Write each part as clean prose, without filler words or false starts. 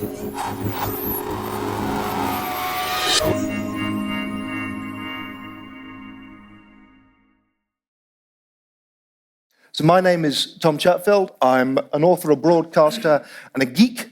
So my name is Tom Chatfield. I'm an author, a broadcaster, and a geek.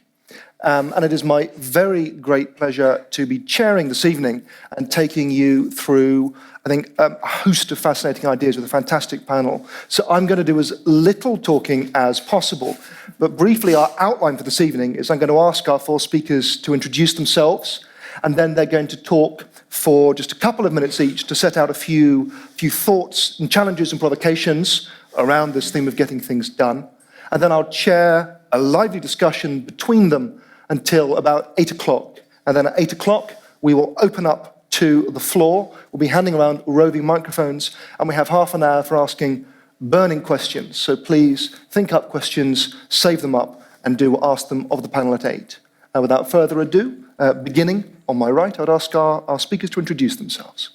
And it is my very great pleasure to be chairing this evening and taking you through, I think, a host of fascinating ideas with a fantastic panel. So I'm going to do as little talking as possible. But briefly, our outline for this evening is I'm going to ask our four speakers to introduce themselves, and then they're going to talk for just a couple of minutes each to set out a few thoughts and challenges and provocations around this theme of getting things done. And then I'll chair a lively discussion between them until about 8 o'clock. And then at 8 o'clock, we will open up to the floor. We'll be handing around roving microphones, and we have half an hour for asking burning questions. So please think up questions, save them up, and do ask them of the panel at 8. And without further ado, beginning on my right, I'd ask our speakers to introduce themselves.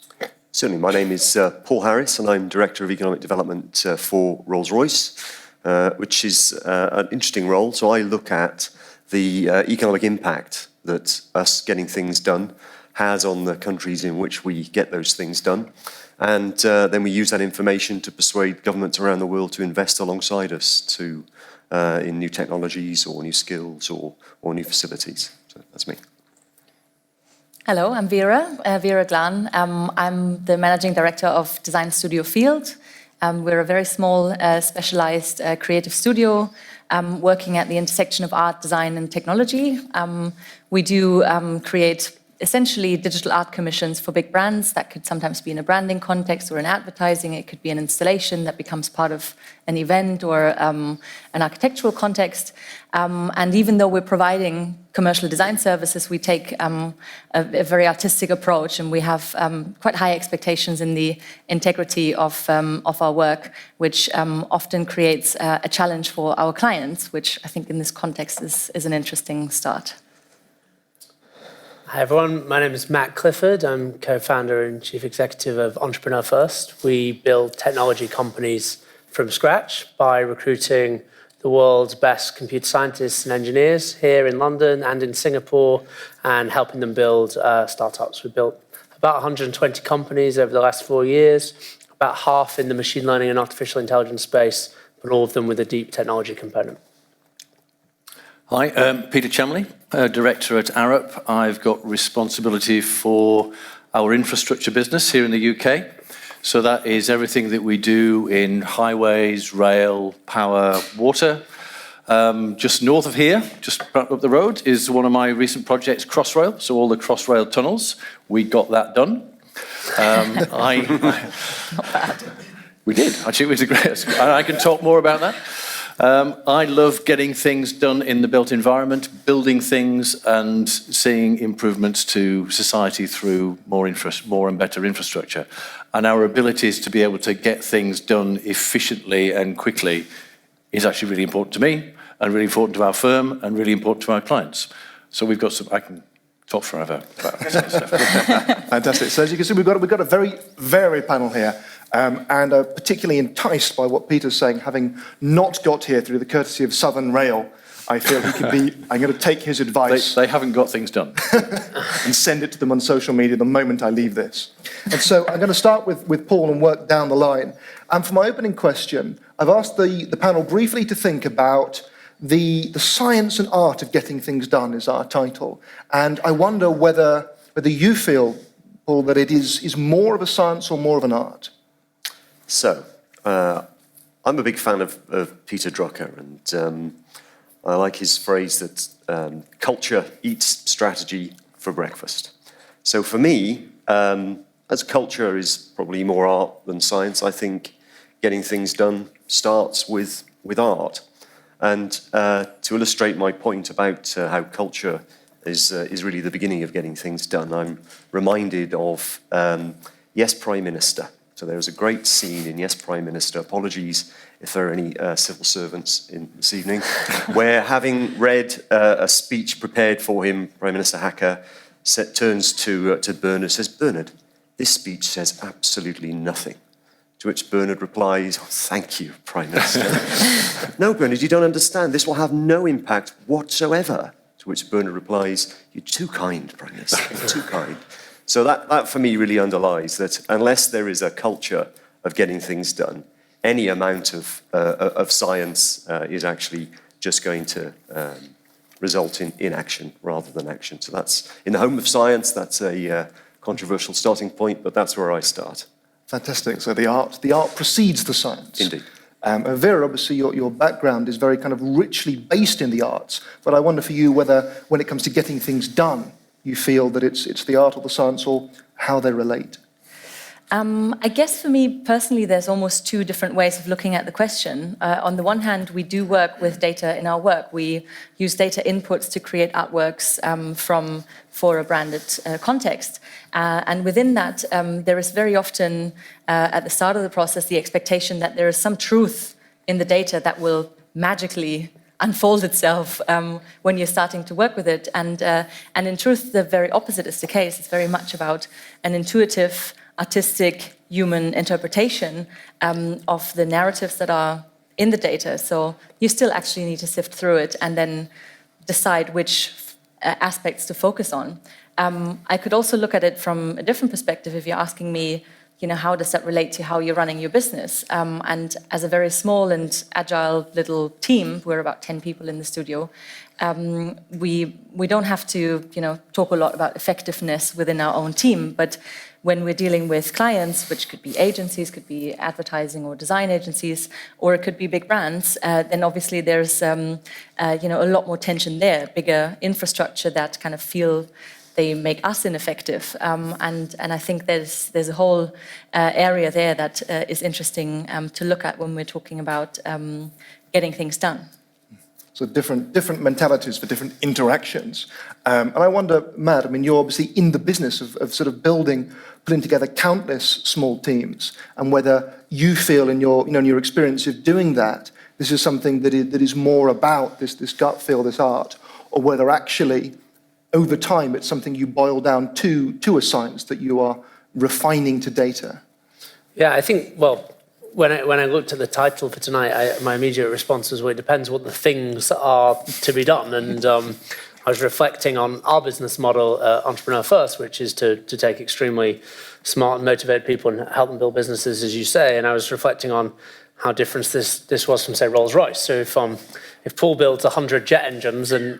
Certainly. My name is Paul Harris, and I'm Director of Economic Development for Rolls-Royce, which is an interesting role. So I look at the economic impact that us getting things done has on the countries in which we get those things done. And then we use that information to persuade governments around the world to invest alongside us in new technologies or new skills or new facilities. So that's me. Hello, I'm Vera Glahn. I'm the Managing Director of Design Studio Field. We're a very small, specialized creative studio working at the intersection of art, design, and technology. We do create essentially digital art commissions for big brands. That could sometimes be in a branding context or in advertising. It could be an installation that becomes part of an event or an architectural context. And even though we're providing commercial design services, we take a very artistic approach, and we have quite high expectations in the integrity of our work, which often creates a challenge for our clients, which I think in this context is an interesting start. Hi everyone, my name is Matt Clifford. I'm co-founder and chief executive of Entrepreneur First. We build technology companies from scratch by recruiting the world's best computer scientists and engineers here in London and in Singapore, and helping them build startups. We built about 120 companies over the last 4 years, about half in the machine learning and artificial intelligence space, but all of them with a deep technology component. Hi, Peter Chamley, Director at Arup. I've got responsibility for our infrastructure business here in the UK. So that is everything that we do in highways, rail, power, water. Just north of here, just up the road, is one of my recent projects, Crossrail. So all the Crossrail tunnels, we got that done. Not bad. We did, actually, it was a great, I can talk more about that. I love getting things done in the built environment, building things and seeing improvements to society through more and better infrastructure. And our abilities to be able to get things done efficiently and quickly is actually really important to me, and really important to our firm, and really important to our clients. So we've got some, I can talk forever about some stuff. Fantastic. So as you can see, we've got a very varied panel here. And particularly enticed by what Peter's saying, having not got here through the courtesy of Southern Rail, I feel he could be, I'm going to take his advice. They haven't got things done. And send it to them on social media the moment I leave this. And so I'm going to start with Paul and work down the line. And for my opening question, I've asked the panel briefly to think about the science and art of getting things done is our title. And I wonder whether you feel, Paul, that it is more of a science or more of an art. So, I'm a big fan of Peter Drucker, and I like his phrase that culture eats strategy for breakfast. So for me, as culture is probably more art than science, I think getting things done starts with art. And to illustrate my point about how culture is really the beginning of getting things done, I'm reminded of Yes, Prime Minister. So there was a great scene in Yes, Prime Minister, apologies if there are any civil servants in this evening, where having read a speech prepared for him, Prime Minister Hacker turns to Bernard and says, "Bernard, this speech says absolutely nothing." To which Bernard replies, "Oh, thank you, Prime Minister." "No, Bernard, you don't understand. This will have no impact whatsoever." To which Bernard replies, "You're too kind, Prime Minister, you're too kind." So that for me really underlies that unless there is a culture of getting things done, any amount of science is actually just going to result in inaction rather than action. So that's, in the home of science, that's a controversial starting point, but that's where I start. Fantastic. So the art precedes the science. Indeed. Vera, obviously your background is very kind of richly based in the arts, but I wonder for you whether, when it comes to getting things done, you feel that it's the art or the science or how they relate. I guess for me personally, there's almost two different ways of looking at the question. On the one hand, we do work with data in our work. We use data inputs to create artworks for a branded context. And within that, there is very often, at the start of the process, the expectation that there is some truth in the data that will magically unfold itself when you're starting to work with it. And in truth, the very opposite is the case. It's very much about an intuitive, artistic, human interpretation of the narratives that are in the data. So you still actually need to sift through it and then decide which aspects to focus on. I could also look at it from a different perspective if you're asking me, how does that relate to how you're running your business? And as a very small and agile little team, we're about 10 people in the studio, we don't have to, talk a lot about effectiveness within our own team, but when we're dealing with clients, which could be agencies, could be advertising or design agencies, or it could be big brands, then obviously there's a lot more tension there, bigger infrastructure that kind of feel they make us ineffective. And I think there's a whole area there that is interesting to look at when we're talking about getting things done. So different mentalities for different interactions. And I wonder, Matt, you're obviously in the business of sort of putting together countless small teams, and whether you feel in your experience of doing that, this is something that is more about this gut feel, this art, or whether actually over time it's something you boil down to a science that you are refining to data. Yeah, I think, when I looked at the title for tonight, my immediate response was, well, it depends what the things are to be done. And I was reflecting on our business model, Entrepreneur First, which is to take extremely smart and motivated people and help them build businesses, as you say. And I was reflecting on how different this was from, say, Rolls-Royce. So if Paul builds 100 jet engines and,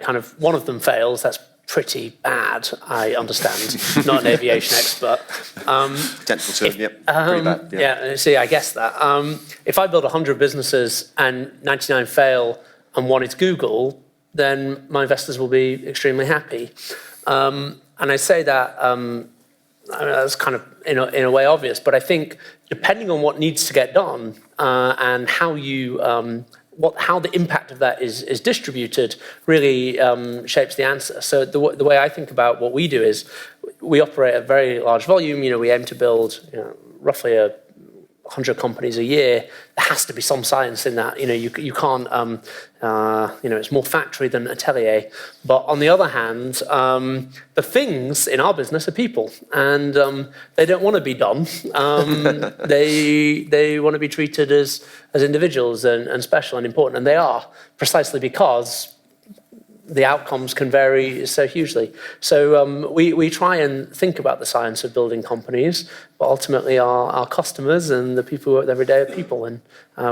kind of one of them fails, that's pretty bad, I understand. Not an aviation expert. Technical term, yep. Pretty bad. Yeah, see, I guess that. If I build 100 businesses and 99 fail and one is Google, then my investors will be extremely happy. And I say that, that's kind of in a way obvious, but I think depending on what needs to get done and how you how the impact of that is distributed really shapes the answer. So the way I think about what we do is we operate at very large volume. We aim to build roughly 100 companies a year. There has to be some science in that. You can't. It's more factory than atelier. But on the other hand, the things in our business are people, and they don't want to be done. They want to be treated as individuals and special and important, and they are, precisely because the outcomes can vary so hugely. So we try and think about the science of building companies, but ultimately our customers and the people who work every day are people, and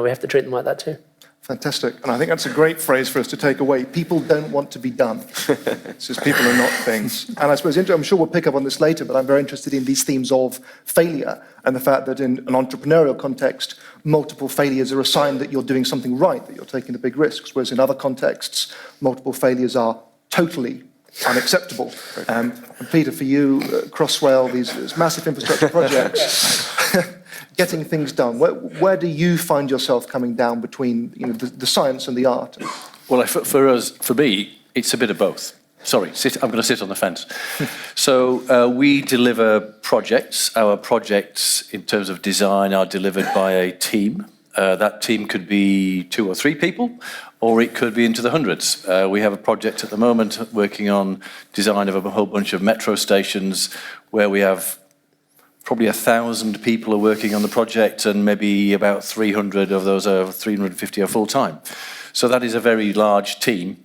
we have to treat them like that too. Fantastic. And I think that's a great phrase for us to take away. People don't want to be done. It's just people are not things. And I suppose, I'm sure we'll pick up on this later, but I'm very interested in these themes of failure and the fact that in an entrepreneurial context, multiple failures are a sign that you're doing something right, that you're taking the big risks, whereas in other contexts, multiple failures are totally unacceptable. And Peter, for you, Crossrail, these massive infrastructure projects, getting things done, where do you find yourself coming down between the science and the art? Well, for me, it's a bit of both. Sorry, I'm going to sit on the fence. So we deliver projects. Our projects, in terms of design, are delivered by a team. That team could be 2 or 3 people, or it could be into the hundreds. We have a project at the moment working on design of a whole bunch of metro stations where we have probably 1,000 people are working on the project, and maybe about 300 of those 350 are full-time. So that is a very large team.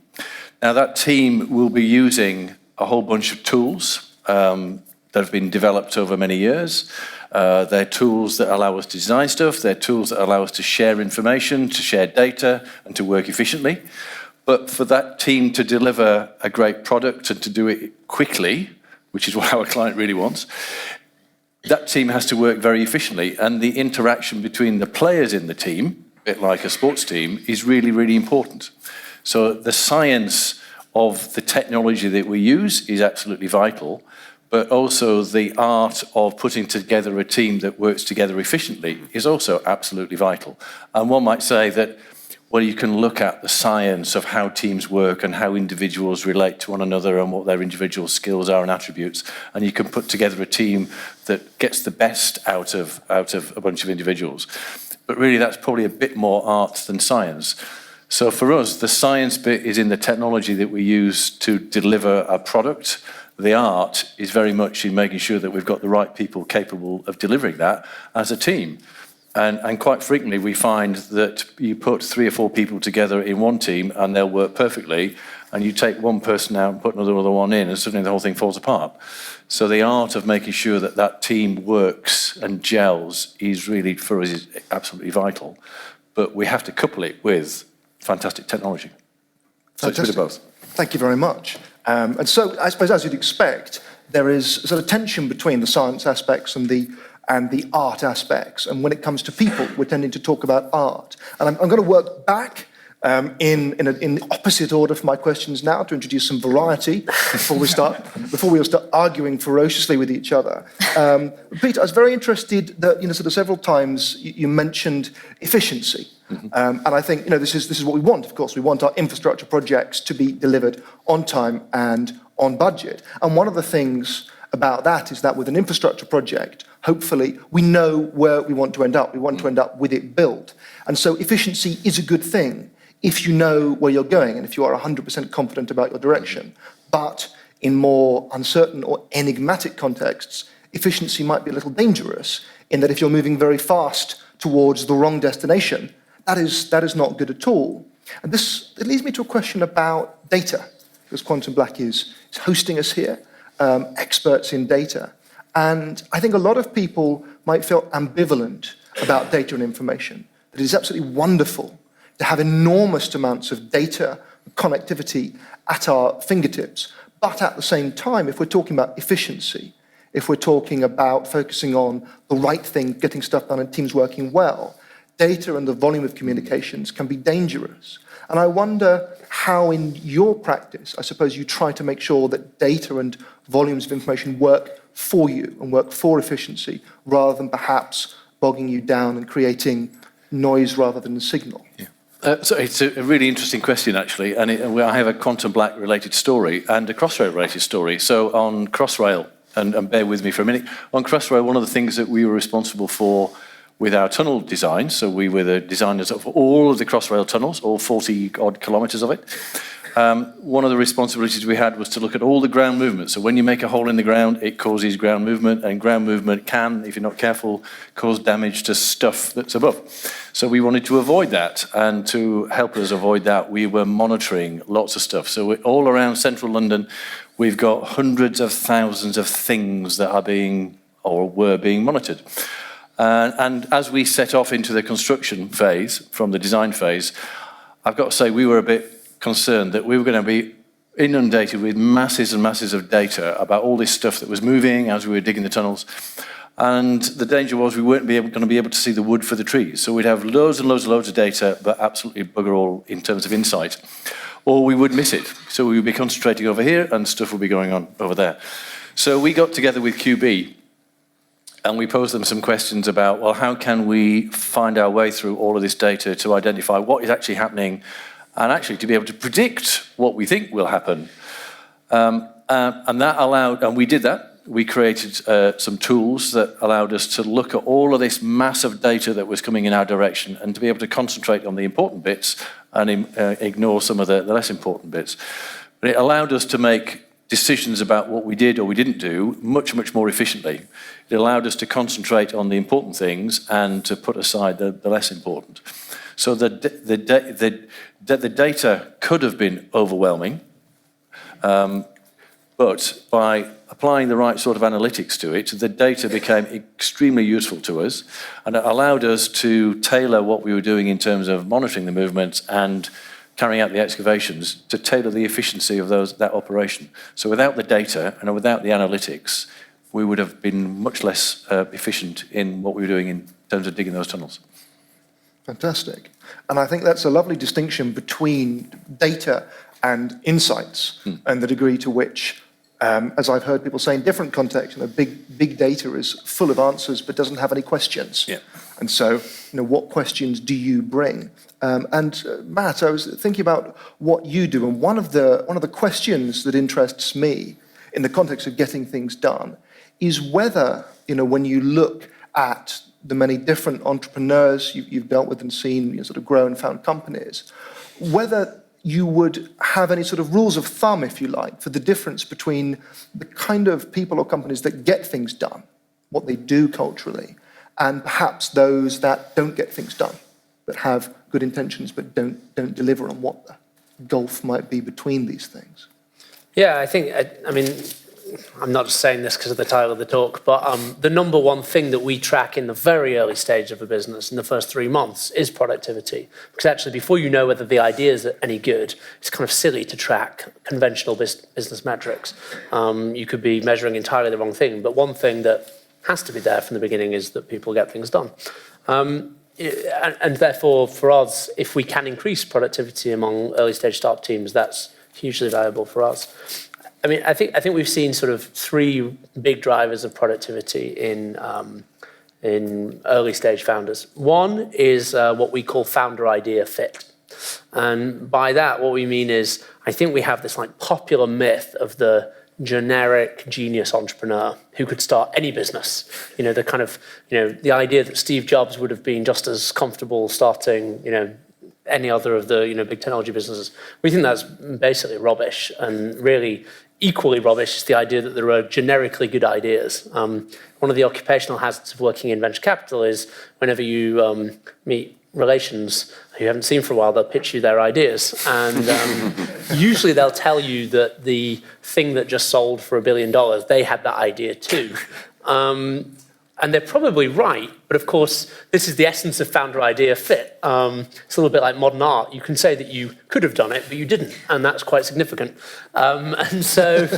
Now, that team will be using a whole bunch of tools that have been developed over many years. They're tools that allow us to design stuff. They're tools that allow us to share information, to share data, and to work efficiently. But for that team to deliver a great product and to do it quickly, which is what our client really wants, that team has to work very efficiently. And the interaction between the players in the team, a bit like a sports team, is really, really important. So the science of the technology that we use is absolutely vital, but also the art of putting together a team that works together efficiently is also absolutely vital. And one might say that, well, you can look at the science of how teams work and how individuals relate to one another and what their individual skills are and attributes, and you can put together a team that gets the best out of a bunch of individuals. But really, that's probably a bit more art than science. So for us, the science bit is in the technology that we use to deliver a product. The art is very much in making sure that we've got the right people capable of delivering that as a team. And quite frequently, we find that you put 3 or 4 people together in one team and they'll work perfectly, and you take one person out and put another one in, and suddenly the whole thing falls apart. So the art of making sure that that team works and gels is really, for us, is absolutely vital. But we have to couple it with fantastic technology. So it's a bit of both. Thank you very much. And so I suppose, as you'd expect, there is a sort of tension between the science aspects and the art aspects. And when it comes to people, we're tending to talk about art. And I'm going to work back in the opposite order for my questions now to introduce some variety before we all start arguing ferociously with each other. Peter, I was very interested that, sort of several times you mentioned efficiency. Mm-hmm. And I think, this is what we want, of course. We want our infrastructure projects to be delivered on time and on budget. And one of the things about that is that with an infrastructure project, hopefully we know where we want to end up. We want to end up with it built. And so efficiency is a good thing if you know where you're going and if you are 100% confident about your direction. But in more uncertain or enigmatic contexts, efficiency might be a little dangerous in that if you're moving very fast towards the wrong destination, that is not good at all. And it leads me to a question about data, because QuantumBlack is hosting us here, experts in data. And I think a lot of people might feel ambivalent about data and information, that it is absolutely wonderful to have enormous amounts of data and connectivity at our fingertips. But at the same time, if we're talking about efficiency, if we're talking about focusing on the right thing, getting stuff done and teams working well, data and the volume of communications can be dangerous. And I wonder how in your practice, I suppose you try to make sure that data and volumes of information work for you and work for efficiency, rather than perhaps bogging you down and creating noise rather than a signal. Yeah. So it's a really interesting question, actually, and I have a QuantumBlack related story and a Crossrail related story. So on Crossrail, and bear with me for a minute, on Crossrail, one of the things that we were responsible for with our tunnel design, so we were the designers of all of the Crossrail tunnels, all 40-odd kilometres of it. One of the responsibilities we had was to look at all the ground movement. So when you make a hole in the ground, it causes ground movement, and ground movement can, if you're not careful, cause damage to stuff that's above. So we wanted to avoid that, and to help us avoid that, we were monitoring lots of stuff. So all around central London, we've got hundreds of thousands of things that are being, or were being, monitored. And as we set off into the construction phase, from the design phase, I've got to say we were a bit concerned that we were going to be inundated with masses and masses of data about all this stuff that was moving as we were digging the tunnels. And the danger was we weren't going to be able to see the wood for the trees. So we'd have loads and loads and loads of data, but absolutely bugger all in terms of insight. Or we would miss it. So we would be concentrating over here and stuff would be going on over there. So we got together with QB and we posed them some questions about, well, how can we find our way through all of this data to identify what is actually happening and actually to be able to predict what we think will happen. And that allowed, and we did that. We created some tools that allowed us to look at all of this massive data that was coming in our direction and to be able to concentrate on the important bits and ignore some of the less important bits. But it allowed us to make decisions about what we did or we didn't do much, much more efficiently. It allowed us to concentrate on the important things and to put aside the less important. So the data could have been overwhelming, But by applying the right sort of analytics to it, the data became extremely useful to us, and it allowed us to tailor what we were doing in terms of monitoring the movements and carrying out the excavations to tailor the efficiency of that operation. So without the data and without the analytics, we would have been much less efficient in what we were doing in terms of digging those tunnels. Fantastic. And I think that's a lovely distinction between data and insights and the degree to which, as I've heard people say in different contexts, big data is full of answers but doesn't have any questions. Yeah. And so, what questions do you bring? Matt, I was thinking about what you do, and one of the questions that interests me in the context of getting things done is whether, when you look at the many different entrepreneurs you've dealt with and seen sort of grow and found companies, whether you would have any sort of rules of thumb, if you like, for the difference between the kind of people or companies that get things done, what they do culturally, and perhaps those that don't get things done, that have good intentions but don't deliver on what the gulf might be between these things. Yeah, I mean, I'm not just saying this because of the title of the talk, but the number one thing that we track in the very early stage of a business, in the first 3 months, is productivity. Because actually, before you know whether the ideas are any good, it's kind of silly to track conventional business metrics. You could be measuring entirely the wrong thing, but one thing that has to be there from the beginning is that people get things done. And therefore, for us, if we can increase productivity among early stage startup teams, that's hugely valuable for us. I mean, I think we've seen sort of 3 big drivers of productivity in early stage founders. One is what we call founder idea fit. And by that, what we mean is, I think we have this like popular myth of the generic genius entrepreneur who could start any business. The kind of, the idea that Steve Jobs would have been just as comfortable starting, any other of the, big technology businesses. We think that's basically rubbish, and really equally rubbish is the idea that there are generically good ideas. One of the occupational hazards of working in venture capital is whenever you meet relations who you haven't seen for a while, they'll pitch you their ideas. And usually they'll tell you that the thing that just sold for $1 billion, they had that idea too. And they're probably right, but of course, this is the essence of founder idea fit. It's a little bit like modern art. You can say that you could have done it, but you didn't, and that's quite significant. And so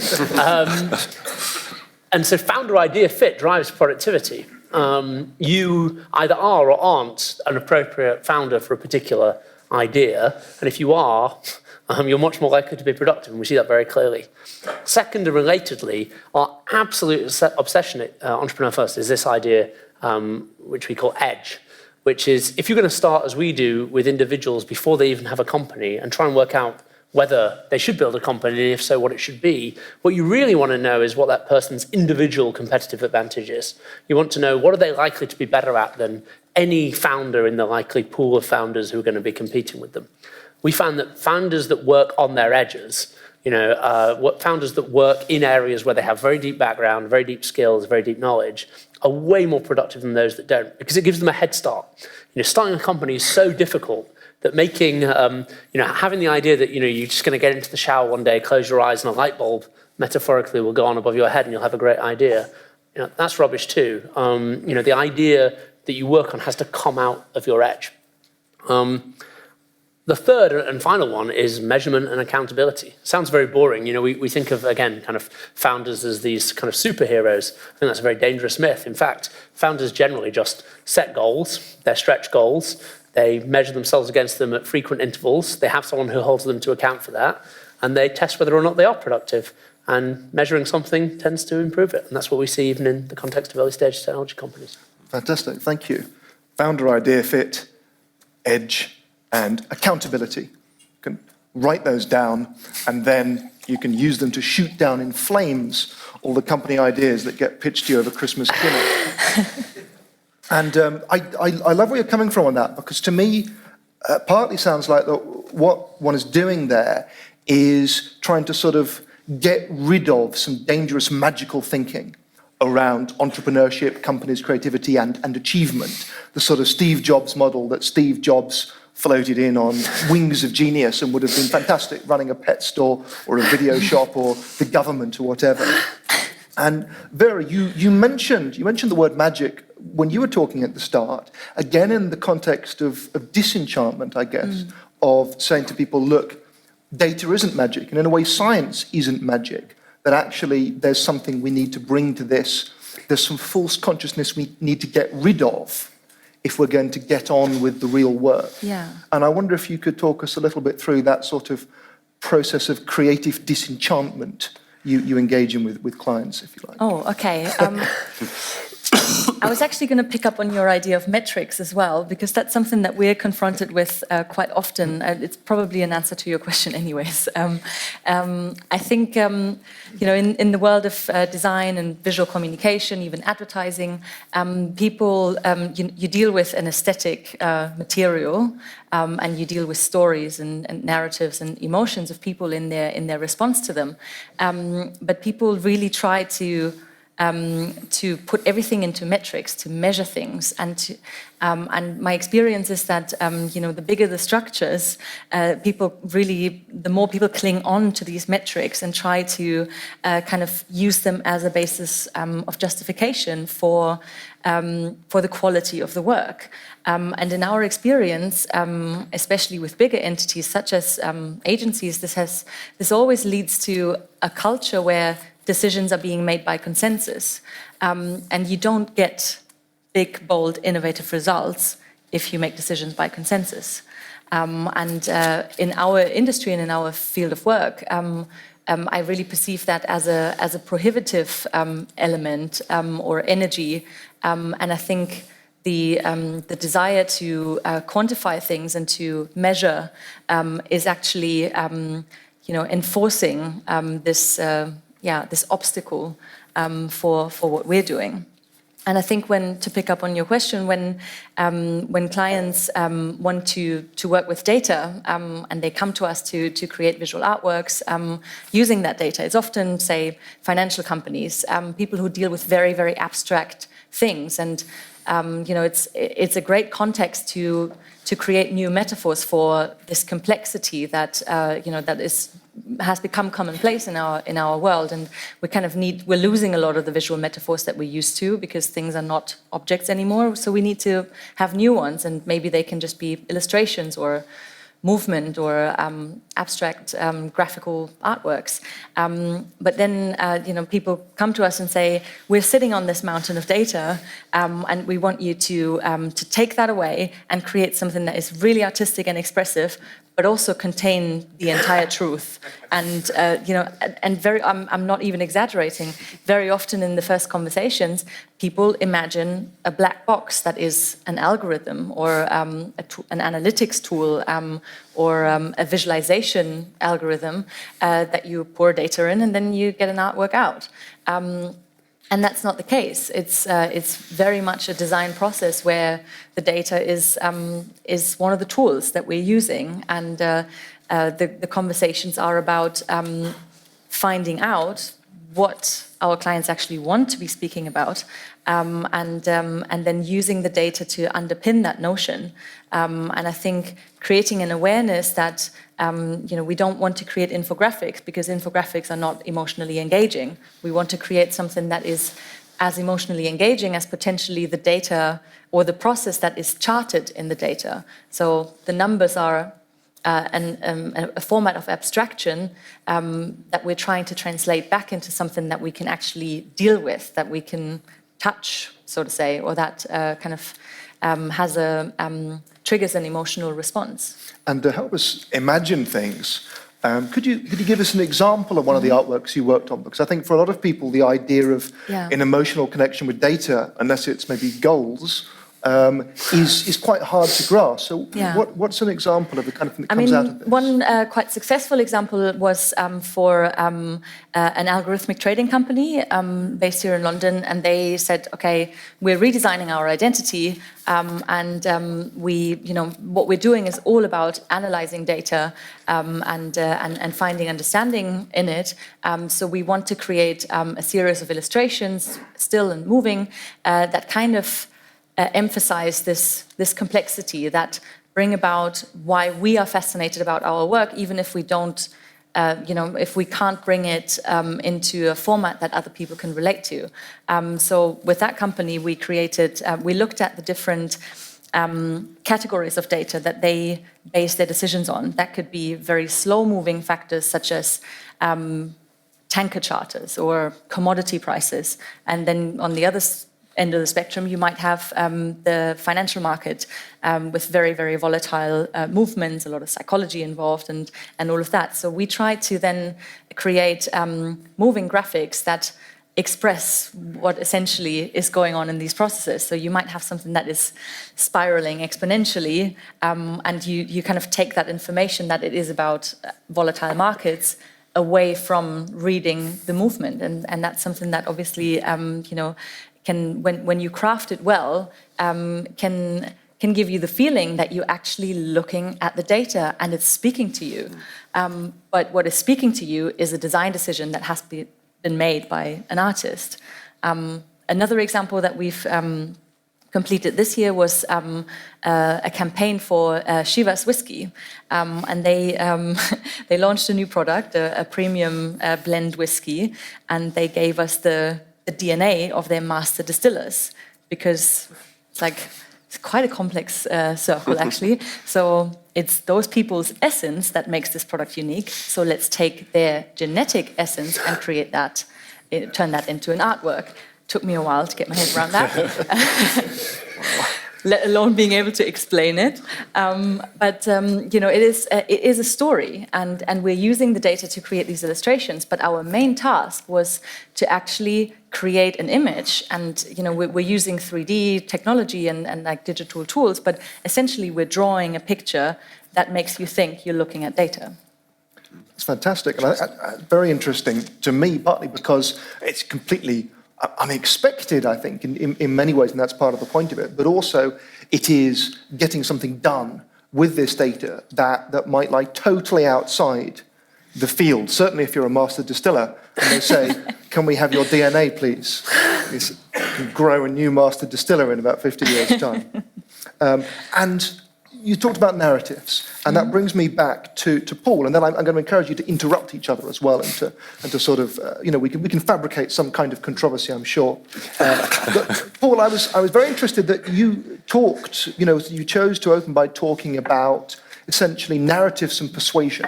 founder idea fit drives productivity. You either are or aren't an appropriate founder for a particular idea, and if you are, you're much more likely to be productive, and we see that very clearly. Second, and relatedly, our absolute obsession at Entrepreneur First is this idea, which we call edge, which is if you're going to start, as we do, with individuals before they even have a company and try and work out whether they should build a company, and if so, what it should be, what you really want to know is what that person's individual competitive advantage is. You want to know what are they likely to be better at than any founder in the likely pool of founders who are going to be competing with them. We found that founders that work on their edges, founders that work in areas where they have very deep background, very deep skills, very deep knowledge, are way more productive than those that don't, because it gives them a head start. Starting a company is so difficult that making, having the idea that, you're just going to get into the shower one day, close your eyes, and a light bulb metaphorically will go on above your head and you'll have a great idea. That's rubbish too. The idea that you work on has to come out of your edge. The third and final one is measurement and accountability. Sounds very boring. We think of, again, kind of founders as these kind of superheroes. I think that's a very dangerous myth. In fact, founders generally just set goals, they're stretch goals, they measure themselves against them at frequent intervals, they have someone who holds them to account for that, and they test whether or not they are productive. And measuring something tends to improve it. And that's what we see even in the context of early stage technology companies. Fantastic, thank you. Founder idea fit, edge, and accountability. You can write those down, and then you can use them to shoot down in flames all the company ideas that get pitched to you over Christmas dinner. And I love where you're coming from on that, because to me, partly sounds like what one is doing there is trying to sort of get rid of some dangerous magical thinking around entrepreneurship, companies, creativity, and achievement. The sort of Steve Jobs model that Steve Jobs floated in on wings of genius and would have been fantastic running a pet store or a video shop or the government or whatever. And Vera, you mentioned the word magic when you were talking at the start, again in the context of disenchantment, I guess, of saying to people, look, data isn't magic, and in a way science isn't magic, that actually there's something we need to bring to this. There's some false consciousness we need to get rid of if we're going to get on with the real work. Yeah. And I wonder if you could talk us a little bit through that sort of process of creative disenchantment you engage in with clients, if you like. Oh, okay. I was actually going to pick up on your idea of metrics as well, because that's something that we're confronted with quite often. It's probably an answer to your question anyways. I think, in the world of design and visual communication, even advertising, people, you deal with an aesthetic material, and you deal with stories and narratives and emotions of people in their response to them. But people really try to put everything into metrics, to measure things, and my experience is that the bigger the structures, the more people cling on to these metrics and try to kind of use them as a basis of justification for the quality of the work. And in our experience, especially with bigger entities such as agencies, this always leads to a culture where decisions are being made by consensus. And you don't get big, bold, innovative results if you make decisions by consensus. And in our industry and in our field of work, I really perceive that as a prohibitive element or energy. And I think the desire to quantify things and to measure is actually enforcing this obstacle for what we're doing. And I think to pick up on your question, when clients want to work with data and they come to us to create visual artworks using that data, it's often, say, financial companies, people who deal with very, very abstract things. And it's a great context to create new metaphors for this complexity that has become commonplace in our world, and we're losing a lot of the visual metaphors that we used to, because things are not objects anymore. So we need to have new ones, and maybe they can just be illustrations or movement or abstract graphical artworks. But then people come to us and say, we're sitting on this mountain of data, and we want you to take that away and create something that is really artistic and expressive, but also contain the entire truth. And I'm not even exaggerating. Very often in the first conversations, people imagine a black box that is an algorithm or an analytics tool or a visualization algorithm that you pour data in and then you get an artwork out. And that's not the case. It's very much a design process where the data is one of the tools that we're using, and the conversations are about finding out what our clients actually want to be speaking about, and then using the data to underpin that notion. And I think creating an awareness that we don't want to create infographics, because infographics are not emotionally engaging. We want to create something that is as emotionally engaging as potentially the data or the process that is charted in the data. So the numbers are a format of abstraction that we're trying to translate back into something that we can actually deal with, that we can touch, so to say, or that triggers an emotional response. And to help us imagine things, could you give us an example of one of the artworks you worked on? Because I think for a lot of people, the idea of an emotional connection with data, unless it's maybe goals, is quite hard to grasp. So what's an example of the kind of thing that comes out of this? One quite successful example was for an algorithmic trading company based here in London, and they said, okay, we're redesigning our identity, and what we're doing is all about analyzing data and finding understanding in it. So we want to create a series of illustrations, still and moving, that kind of emphasize this complexity, that bring about why we are fascinated about our work, even if we don't, if we can't bring it into a format that other people can relate to. So with that company, we looked at the different categories of data that they base their decisions on. That could be very slow-moving factors such as tanker charters or commodity prices. And then on the other end of the spectrum, you might have the financial market with very, very volatile movements, a lot of psychology involved and all of that. So we try to then create moving graphics that express what essentially is going on in these processes. So you might have something that is spiraling exponentially, and you kind of take that information that it is about volatile markets away from reading the movement. And that's something that obviously, can, when you craft it well, can give you the feeling that you're actually looking at the data and it's speaking to you. But what is speaking to you is a design decision that has been made by an artist. Another example that we've completed this year was a campaign for Chivas whiskey, and they launched a new product, a premium blend whiskey, and they gave us the DNA of their master distillers, because it's quite a complex circle actually. So it's those people's essence that makes this product unique. So let's take their genetic essence and create that, turn that into an artwork. Took me a while to get my head around that, let alone being able to explain it. But it is a story, and we're using the data to create these illustrations. But our main task was to actually create an image, and we're using 3D technology and like digital tools. But essentially, we're drawing a picture that makes you think you're looking at data. It's fantastic, and very interesting to me, partly because it's completely unexpected, I think, in many ways, and that's part of the point of it. But also, it is getting something done with this data that might lie totally outside the field. Certainly, if you're a master distiller, and they say, "Can we have your DNA, please?" You can grow a new master distiller in about 50 years' time. And you talked about narratives, and that brings me back to Paul, and then I'm going to encourage you to interrupt each other as well, and to sort of, we can fabricate some kind of controversy, I'm sure. But Paul, I was very interested that you talked, you chose to open by talking about essentially narratives and persuasion,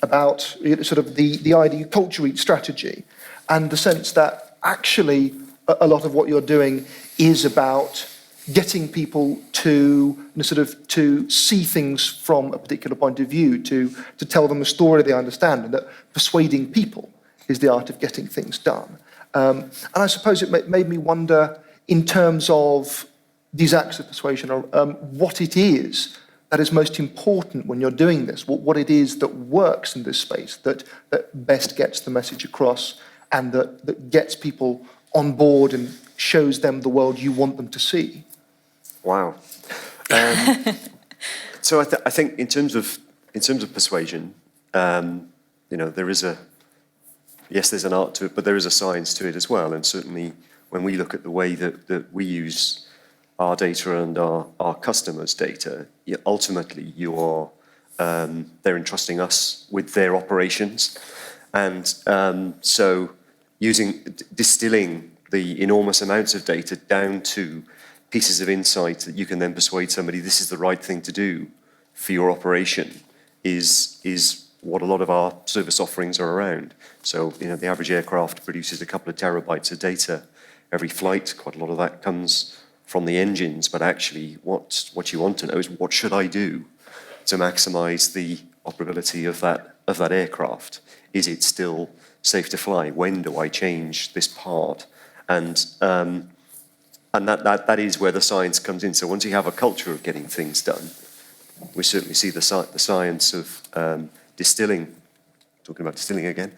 about sort of the idea, culture eat strategy, and the sense that actually a lot of what you're doing is about getting people to to see things from a particular point of view, to tell them a story they understand, and that persuading people is the art of getting things done. And I suppose it made me wonder, in terms of these acts of persuasion, what it is that is most important when you're doing this, what it is that works in this space, that best gets the message across, and that gets people on board and shows them the world you want them to see. Wow. So I think in terms of persuasion, there is there's an art to it, but there is a science to it as well. And certainly when we look at the way that we use our data and our customers' data, ultimately they're entrusting us with their operations, and so distilling the enormous amounts of data down to pieces of insight that you can then persuade somebody this is the right thing to do for your operation is what a lot of our service offerings are around. So, the average aircraft produces a couple of terabytes of data every flight. Quite a lot of that comes from the engines, but actually what you want to know is, what should I do to maximize the operability of that aircraft? Is it still safe to fly? When do I change this part? And that is where the science comes in. So once you have a culture of getting things done, we certainly see the science of distilling, talking about distilling again,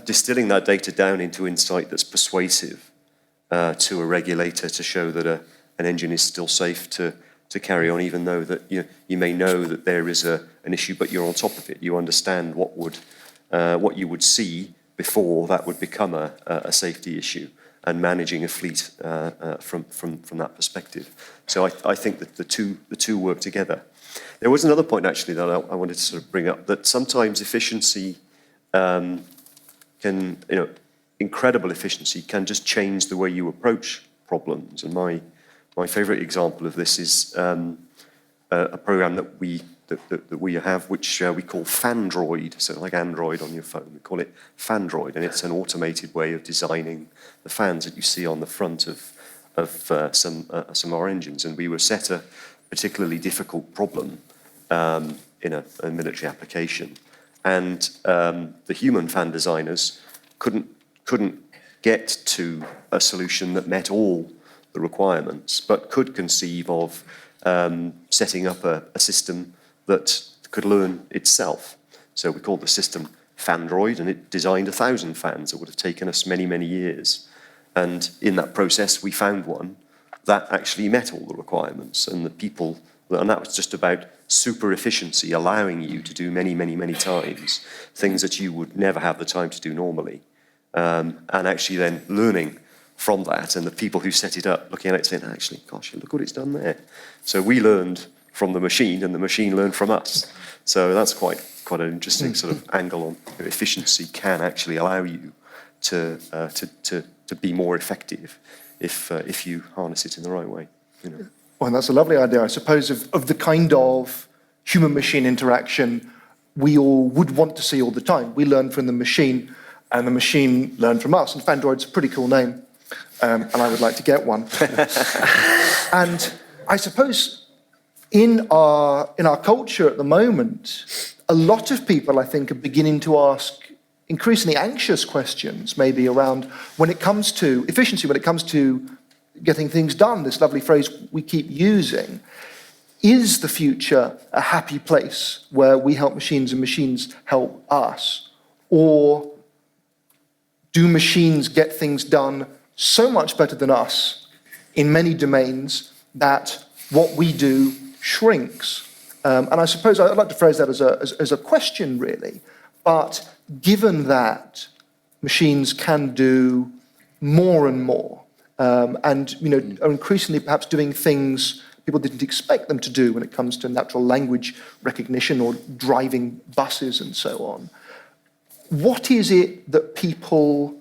distilling that data down into insight that's persuasive to a regulator, to show that an engine is still safe to carry on, even though that you may know that there is an issue, but you're on top of it. You understand what you would see before that would become a safety issue, and managing a fleet from that perspective. So I think that the two work together. There was another point actually that I wanted to sort of bring up, that sometimes efficiency can, incredible efficiency can just change the way you approach problems. And my favorite example of this is a program that we have, which we call Fandroid, so like Android on your phone. We call it Fandroid, and it's an automated way of designing the fans that you see on the front of some of our engines. And we were set a particularly difficult problem in a military application, and the human fan designers couldn't get to a solution that met all the requirements, but could conceive of setting up a system that could learn itself. So we called the system Fandroid, and it designed 1,000 fans. It would have taken us many, many years. And in that process, we found one that actually met all the requirements. And that was just about super efficiency, allowing you to do many, many, many times things that you would never have the time to do normally. And actually then learning from that, and the people who set it up looking at it saying, actually, gosh, look what it's done there. So we learned from the machine, and the machine learned from us. So that's quite an interesting sort of angle on efficiency can actually allow you to be more effective if you harness it in the right way. Well, that's a lovely idea, I suppose, of the kind of human-machine interaction we all would want to see all the time. We learn from the machine, and the machine learned from us. And Fandroid's a pretty cool name, and I would like to get one. And I suppose in our culture at the moment, a lot of people, I think, are beginning to ask increasingly anxious questions, maybe around when it comes to efficiency, when it comes to getting things done, this lovely phrase we keep using. Is the future a happy place where we help machines and machines help us? Or do machines get things done so much better than us in many domains that what we do shrinks? And I suppose I'd like to phrase that as a question, really. But given that machines can do more and more, and are increasingly perhaps doing things people didn't expect them to do when it comes to natural language recognition or driving buses and so on, what is it that people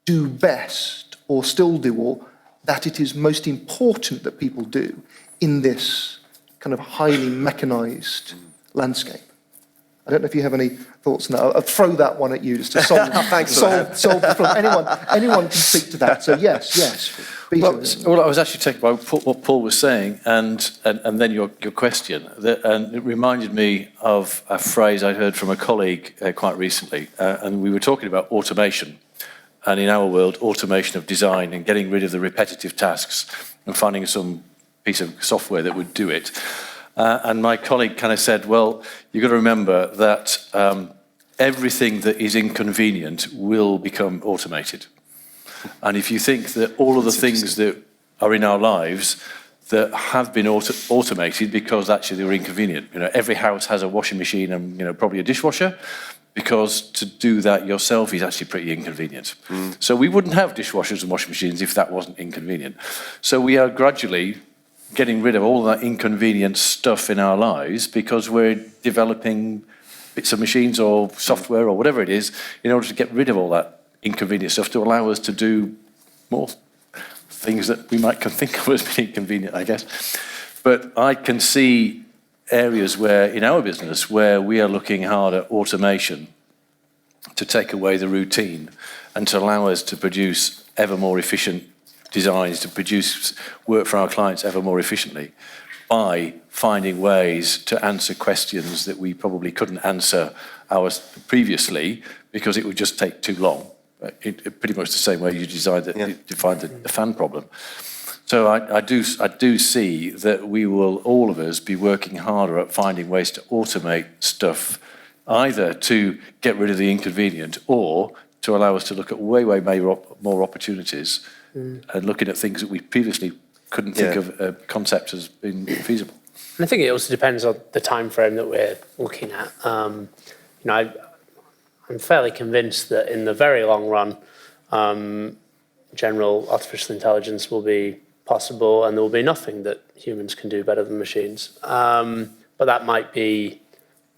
do best or still do, or that it is most important that people do in this kind of highly mechanized landscape? I don't know if you have any thoughts on that. I'll throw that one at you just to solve the problem. Anyone can speak to that. So yes. Well, I was actually taken by what Paul was saying, and then your question, and it reminded me of a phrase I heard from a colleague quite recently, and we were talking about automation, and in our world, automation of design and getting rid of the repetitive tasks and finding some piece of software that would do it. And my colleague kind of said, well, you've got to remember that everything that is inconvenient will become automated. And if you think that all of the things that are in our lives that have been automated because actually they were inconvenient, every house has a washing machine and probably a dishwasher, because to do that yourself is actually pretty inconvenient. So we wouldn't have dishwashers and washing machines if that wasn't inconvenient. So we are gradually getting rid of all that inconvenient stuff in our lives because we're developing bits of machines or software or whatever it is in order to get rid of all that inconvenient stuff to allow us to do more things that we might think of as being convenient, I guess. But I can see areas where, in our business, where we are looking hard at automation to take away the routine and to allow us to produce ever more efficient designs, to produce work for our clients ever more efficiently by finding ways to answer questions that we probably couldn't answer previously because it would just take too long. Pretty much the same way you defined the fan problem. So I do see that we will, all of us, be working harder at finding ways to automate stuff, either to get rid of the inconvenient or to allow us to look at way more opportunities and looking at things that we previously couldn't think of a concept as being feasible. And I think it also depends on the time frame that we're looking at. I'm fairly convinced that in the very long run, general artificial intelligence will be possible and there will be nothing that humans can do better than machines. but that might be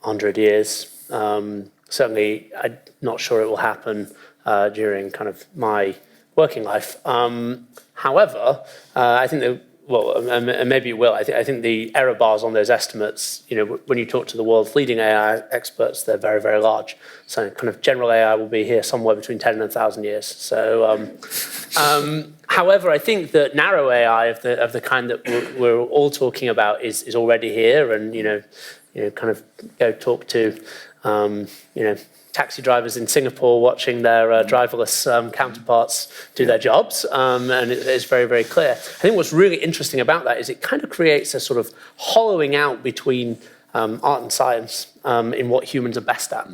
100 years. Certainly, I'm not sure it will happen during kind of my working life. However, I think that, and maybe it will. I think the error bars on those estimates, when you talk to the world's leading AI experts, they're very, very large. So kind of general AI will be here somewhere between 10 and 1,000 years. So, however, I think that narrow AI of the kind that we're all talking about is already here, and kind of go talk to taxi drivers in Singapore watching their driverless counterparts do their jobs, and it's very, very clear. I think what's really interesting about that is it kind of creates a sort of hollowing out between art and science in what humans are best at.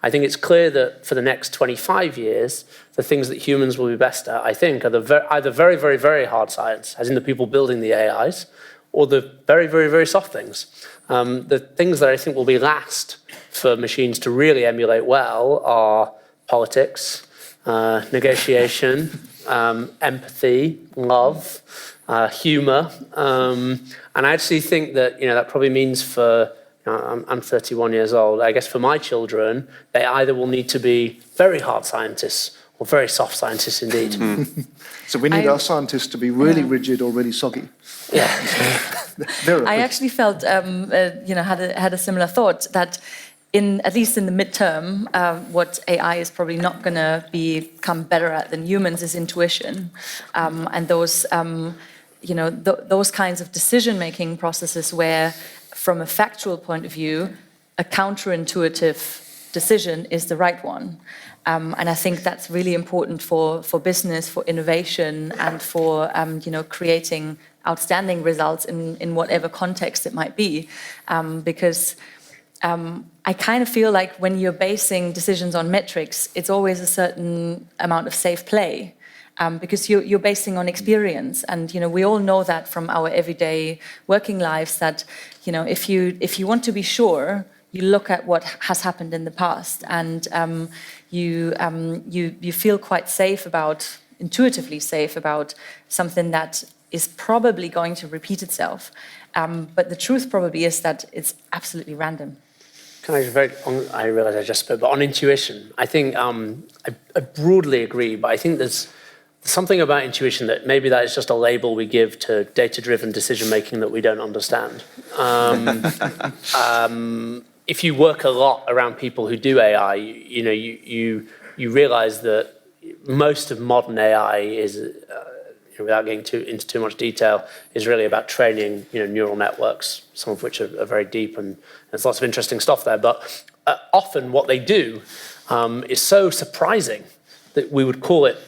I think it's clear that for the next 25 years, the things that humans will be best at, I think, are either very, very, very hard science, as in the people building the AIs, or the very, very, very soft things. The things that I think will be last for machines to really emulate well are politics, negotiation, empathy, love, humor. And I actually think that, that probably means for, I'm 31 years old, I guess for my children, they either will need to be very hard scientists or very soft scientists indeed. So we need our scientists to be really rigid or really soggy. Yeah. I actually felt, had a similar thought that at least in the midterm, what AI is probably not going to become better at than humans is intuition, and those, those kinds of decision-making processes where, from a factual point of view, a counterintuitive decision is the right one. And I think that's really important for business, for innovation, and for creating outstanding results in whatever context it might be, because I kind of feel like when you're basing decisions on metrics, it's always a certain amount of safe play, because you're basing on experience, and we all know that from our everyday working lives that if you want to be sure, you look at what has happened in the past, and you feel quite safe about, intuitively safe about something that is probably going to repeat itself. But the truth probably is that it's absolutely random. Can I just I realize I just spoke, but on intuition, I think I broadly agree, but I think there's something about intuition that maybe that is just a label we give to data-driven decision-making that we don't understand. If you work a lot around people who do AI, you realize that most of modern AI is, without getting into too much detail, is really about training neural networks, some of which are very deep, and there's lots of interesting stuff there. But often what they do is so surprising that we would call it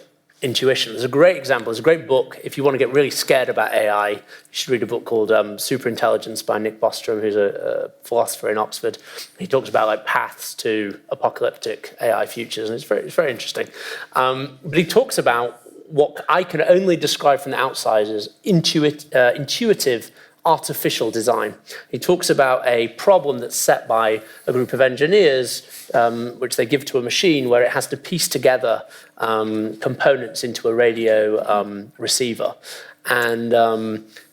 intuition. There's a great example, there's a great book. If you want to get really scared about AI, you should read a book called Superintelligence by Nick Bostrom, who's a philosopher in Oxford. He talks about paths to apocalyptic AI futures, and it's very interesting. But he talks about what I can only describe from the outside as intuitive artificial design. He talks about a problem that's set by a group of engineers, which they give to a machine, where it has to piece together components into a radio receiver. And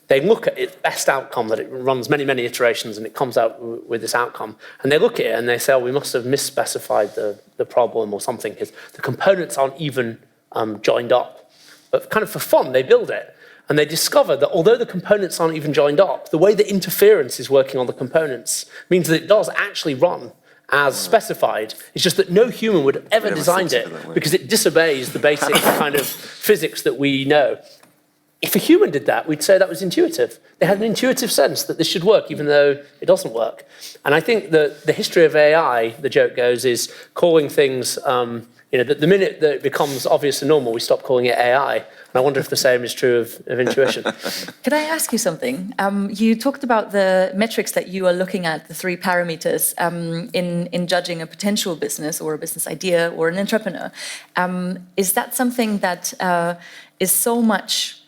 they look at its best outcome, that it runs many, many iterations, and it comes out with this outcome. And they look at it and they say, we must have misspecified the problem or something, because the components aren't even joined up. But kind of for fun, they build it. And they discover that although the components aren't even joined up, the way the interference is working on the components means that it does actually run as specified. It's just that no human would have ever designed it because it disobeys the basic kind of physics that we know. If a human did that, we'd say that was intuitive. They had an intuitive sense that this should work, even though it doesn't work. And I think that the history of AI, the joke goes, is calling things, the minute that it becomes obvious and normal, we stop calling it AI. And I wonder if the same is true of intuition. Could I ask you something? You talked about the metrics that you are looking at, the 3 parameters, in judging a potential business or a business idea or an entrepreneur. Is that something that is so much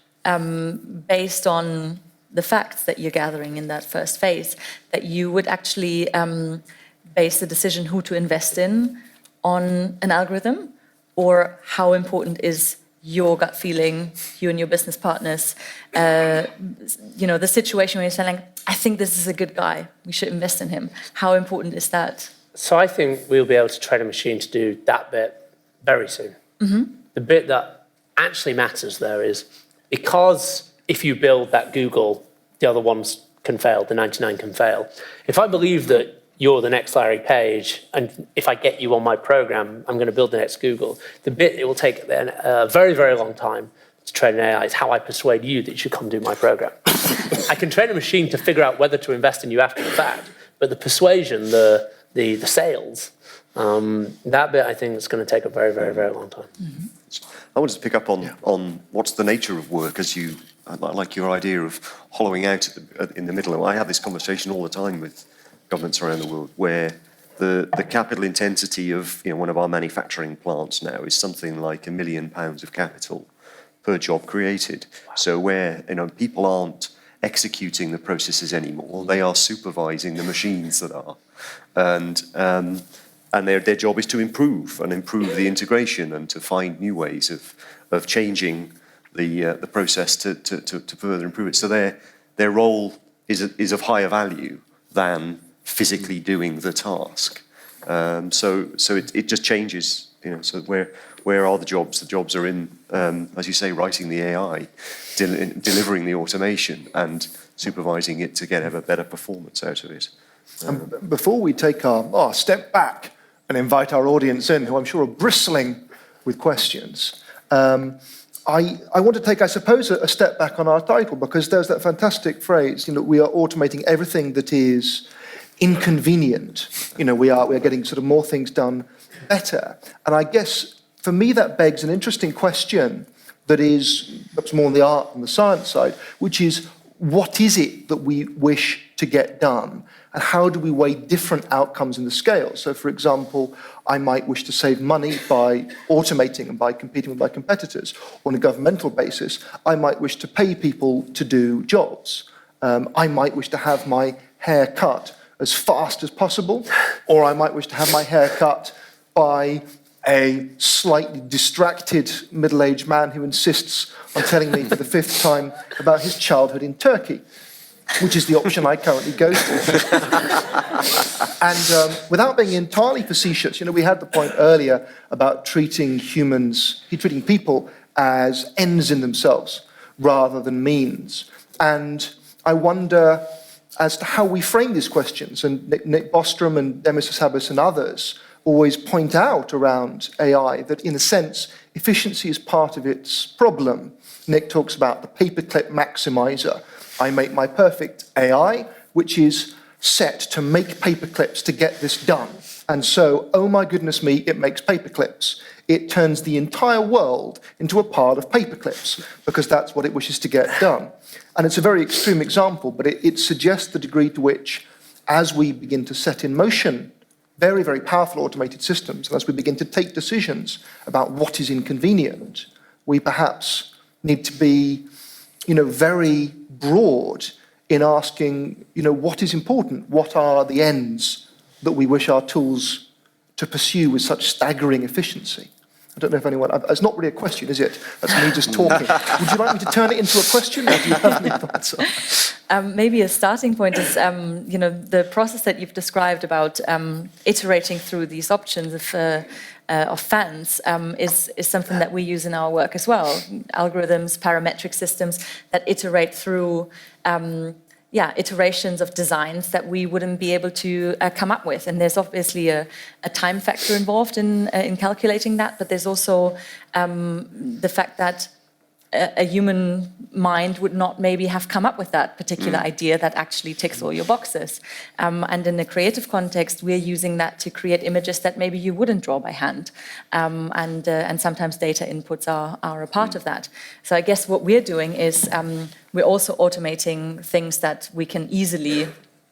based on the facts that you're gathering in that first phase that you would actually base the decision who to invest in on an algorithm? Or how important is your gut feeling, you and your business partners, the situation where you're saying, like, I think this is a good guy, we should invest in him. How important is that? So I think we'll be able to train a machine to do that bit very soon. The bit that actually matters there is, because if you build that Google, the other ones can fail, the 99 can fail. If I believe that you're the next Larry Page, and if I get you on my program, I'm going to build the next Google, the bit it will take then a very, very long time to train an AI is how I persuade you that you should come do my program. I can train a machine to figure out whether to invest in you after the fact, but the persuasion, the sales, that bit I think is going to take a very, very, very long time. I wanted to pick up on what's the nature of work, I like your idea of hollowing out in the middle. I have this conversation all the time with governments around the world where the capital intensity of one of our manufacturing plants now is something like £1 million of capital per job created. Wow. So where people aren't executing the processes anymore, they are supervising the machines that are, and their job is to improve the integration and to find new ways of changing the process to further improve it. So their role is of higher value than physically doing the task. So it just changes. So where are the jobs? The jobs are in, as you say, writing the AI, delivering the automation, and supervising it to get ever better performance out of it. Before we take our step back and invite our audience in, who I'm sure are bristling with questions, I want to take, I suppose, a step back on our title, because there's that fantastic phrase, we are automating everything that is inconvenient. We are getting sort of more things done better. And I guess, for me, that begs an interesting question that is perhaps more on the art and the science side, which is, what is it that we wish to get done? And how do we weigh different outcomes in the scale? So, for example, I might wish to save money by automating and by competing with my competitors. On a governmental basis, I might wish to pay people to do jobs. I might wish to have my hair cut as fast as possible, or I might wish to have my hair cut by a slightly distracted middle-aged man who insists on telling me for the 5th time about his childhood in Turkey, which is the option I currently go for. And without being entirely facetious, we had the point earlier about treating people as ends in themselves rather than means. And I wonder as to how we frame these questions. And Nick Bostrom and Demis Hassabis and others always point out around AI that, in a sense, efficiency is part of its problem. Nick talks about the paperclip maximizer. I make my perfect AI, which is set to make paperclips to get this done. And so, oh my goodness me, it makes paperclips. It turns the entire world into a pile of paperclips, because that's what it wishes to get done. And it's a very extreme example, but it suggests the degree to which, as we begin to set in motion very, very powerful automated systems, and as we begin to take decisions about what is inconvenient, we perhaps need to be, very broad in asking, what is important? What are the ends that we wish our tools to pursue with such staggering efficiency? I don't know if anyone... It's not really a question, is it? That's me just talking. Would you like me to turn it into a question, or do you have any thoughts on it? Maybe a starting point is, the process that you've described about iterating through these options of fans is something that we use in our work as well. Algorithms, parametric systems that iterate through iterations of designs that we wouldn't be able to come up with. And there's obviously a time factor involved in calculating that, but there's also the fact that a human mind would not maybe have come up with that particular idea that actually ticks all your boxes. And in the creative context, we're using that to create images that maybe you wouldn't draw by hand. And sometimes data inputs are a part of that. So I guess what we're doing is we're also automating things that we can easily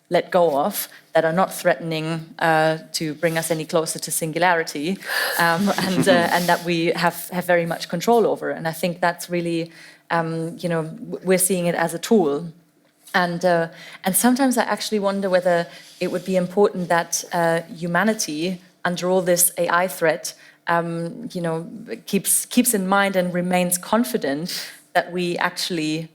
let go of, that are not threatening to bring us any closer to singularity, and that we have very much control over. And I think that's really, we're seeing it as a tool. And sometimes I actually wonder whether it would be important that humanity, under all this AI threat, keeps in mind and remains confident that we actually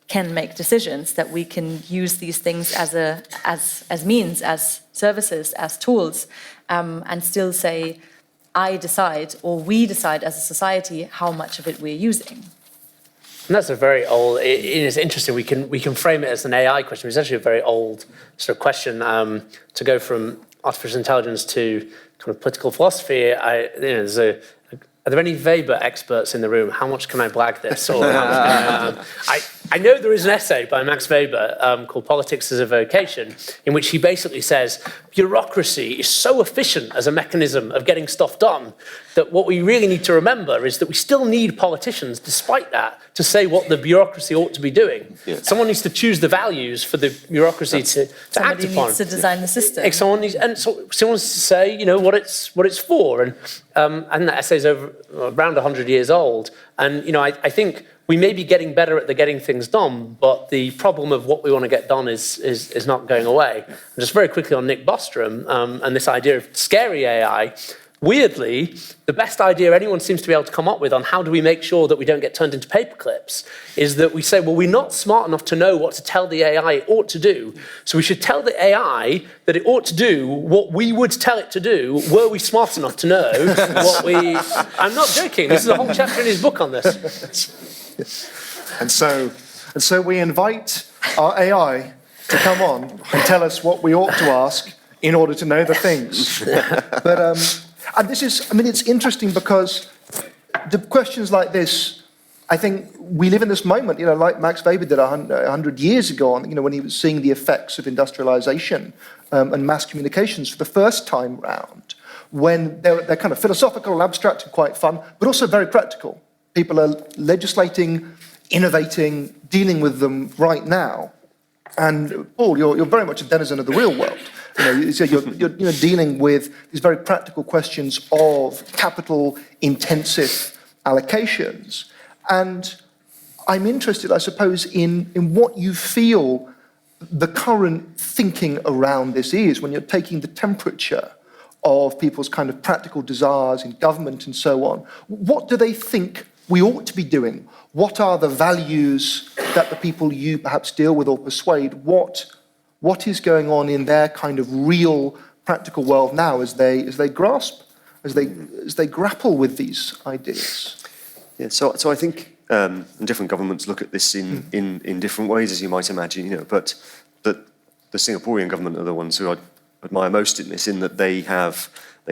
can make decisions, that we can use these things as means, as services, as tools, and still say, I decide, or we decide as a society, how much of it we're using. And that's a very old, it is interesting, we can frame it as an AI question. It's actually a very old sort of question. To go from artificial intelligence to kind of political philosophy, are there any Weber experts in the room? How much can I blag this? Or I know there is an essay by Max Weber called Politics as a Vocation, in which he basically says bureaucracy is so efficient as a mechanism of getting stuff done that what we really need to remember is that we still need politicians, despite that, to say what the bureaucracy ought to be doing. Yeah. Someone needs to choose the values for the bureausry to act upon. Somebody needs to design the system. Someone needs to say, what it's for. And that essay is around 100 years old. And, I think we may be getting better at getting things done, but the problem of what we want to get done is not going away. And just very quickly on Nick Bostrom and this idea of scary AI, weirdly, the best idea anyone seems to be able to come up with on how do we make sure that we don't get turned into paperclips is that we say, well, we're not smart enough to know what to tell the AI it ought to do. So we should tell the AI that it ought to do what we would tell it to do were we smart enough to know what we... I'm not joking. This is a whole chapter in his book on this. And so we invite our AI to come on and tell us what we ought to ask in order to know the things. But and this is, it's interesting because the questions like this, I think we live in this moment, like Max Weber did 100 years ago, when he was seeing the effects of industrialization and mass communications for the first time round, when they're kind of philosophical, abstract, and quite fun, but also very practical. People are legislating, innovating, dealing with them right now. And Paul, you're very much a denizen of the real world. You're dealing with these very practical questions of capital-intensive allocations. And I'm interested, I suppose, in what you feel the current thinking around this is when you're taking the temperature of people's kind of practical desires in government and so on. What do they think we ought to be doing? What are the values that the people you perhaps deal with or persuade? What is going on in their kind of real practical world now as they grasp, as they grapple with these ideas? Yeah, so I think different governments look at this in different ways, as you might imagine, but the Singaporean government are the ones who I admire most in this, in that they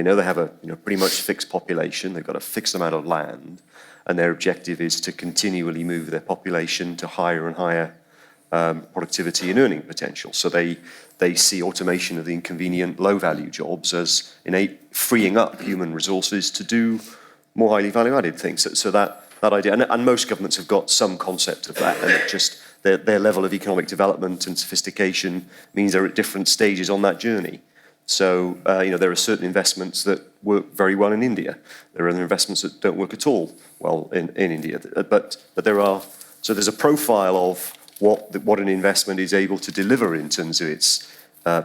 know they have a pretty much fixed population, they've got a fixed amount of land, and their objective is to continually move their population to higher and higher productivity and earning potential. So they see automation of the inconvenient, low-value jobs as freeing up human resources to do more highly value-added things. So that idea, and most governments have got some concept of that, and it just their level of economic development and sophistication means they're at different stages on that journey. So there are certain investments that work very well in India. There are other investments that don't work at all well in India. But there's a profile of what an investment is able to deliver in terms of its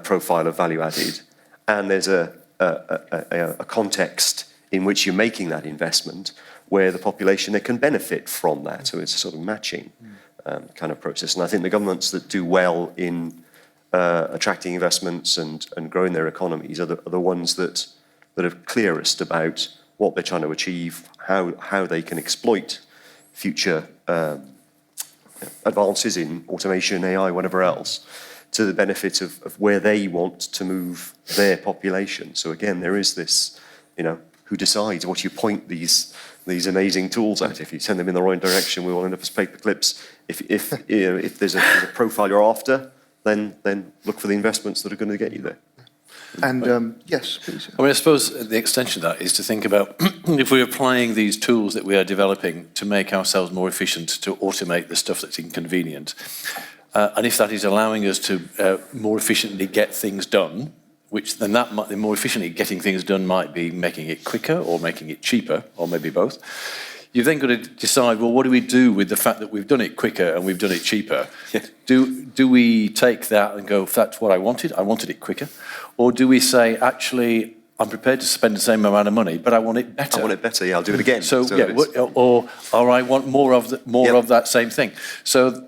profile of value added, and there's a context in which you're making that investment where the population can benefit from that. So it's a sort of matching kind of process. And I think the governments that do well in attracting investments and growing their economies are the ones that are clearest about what they're trying to achieve, how they can exploit future advances in automation, AI, whatever else, to the benefit of where they want to move their population. So again, there is this, who decides what you point these amazing tools at? If you send them in the right direction, we will end up as paper clips. If there's a profile you're after, then look for the investments that are going to get you there. And yes, please. I suppose the extension of that is to think about if we're applying these tools that we are developing to make ourselves more efficient, to automate the stuff that's inconvenient, and if that is allowing us to more efficiently get things done, which then the more efficiently getting things done might be making it quicker or making it cheaper, or maybe both. You've then got to decide, well, what do we do with the fact that we've done it quicker and we've done it cheaper? Yeah. Do we take that and go, that's what I wanted it quicker? Or do we say, actually, I'm prepared to spend the same amount of money, but I want it better. I want it better, yeah, I'll do it again. So yeah, it's- or I want more of that same thing. So,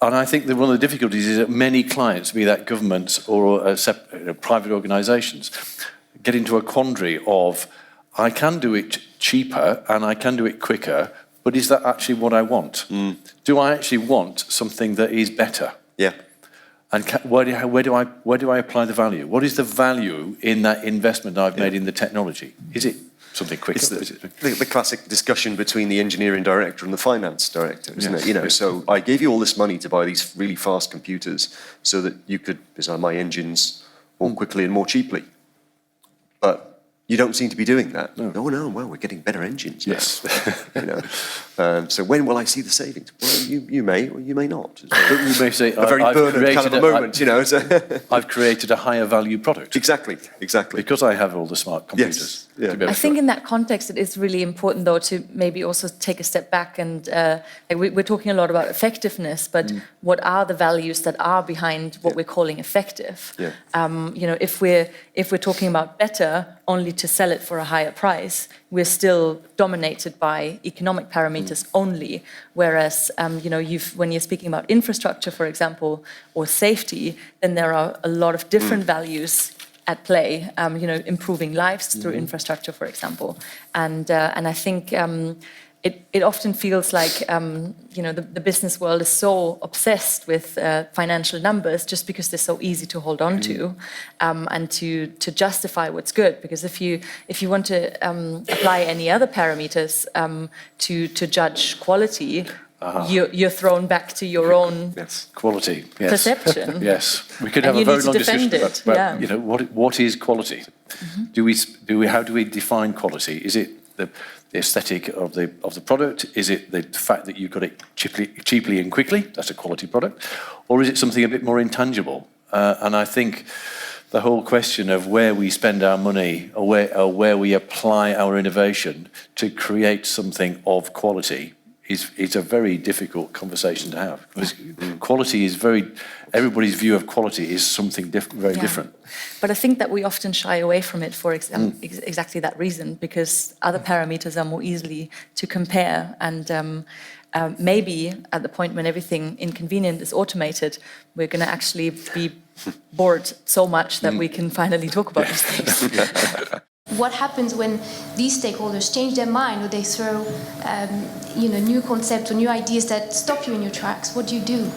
and I think that one of the difficulties is that many clients, be that governments or private organisations, get into a quandary of, I can do it cheaper and I can do it quicker, but is that actually what I want? Do I actually want something that is better? Yeah. And where do I apply the value? What is the value in that investment I've made in the technology? Is it something quicker? It's the classic discussion between the engineering director and the finance director, isn't it? You know, so I gave you all this money to buy these really fast computers so that you could design my engines more quickly and more cheaply. But you don't seem to be doing that. No, well, we're getting better engines now. Yes. You know, so when will I see the savings? Well, you may or you may not. But you may say, a very Bernard kind of a moment, you know. So I've created a higher value product. Exactly. Because I have all the smart computers. Yes. Yeah. I think in that context, it is really important, though, to maybe also take a step back and we're talking a lot about effectiveness, but what are the values that are behind what we're calling effective? Yeah. You know, if we're talking about better only to sell it for a higher price, we're still dominated by economic parameters only. Whereas, you know, when you're speaking about infrastructure, for example, or safety, then there are a lot of different values at play, you know, improving lives through infrastructure, for example. And I think it often feels like, you know, the business world is so obsessed with financial numbers just because they're so easy to hold on to and to justify what's good. Because if you want to apply any other parameters to judge quality, you're thrown back to your own quality perception. Yes, we could have a very long discussion about Yeah. you know, what is quality? How do we define quality? Is it the aesthetic of the product? Is it the fact that you got it cheaply and quickly? That's a quality product, or is it something a bit more intangible? And I think the whole question of where we spend our money or where we apply our innovation to create something of quality is a very difficult conversation to have. Because quality is everybody's view of quality is something very different. But I think that we often shy away from it for exactly that reason, because other parameters are more easily to compare. And maybe at the point when everything inconvenient is automated, we're going to actually be bored so much that we can finally talk about these things. What happens when these stakeholders change their mind, or they throw, you know, new concepts or new ideas that stop you in your tracks? What do you do?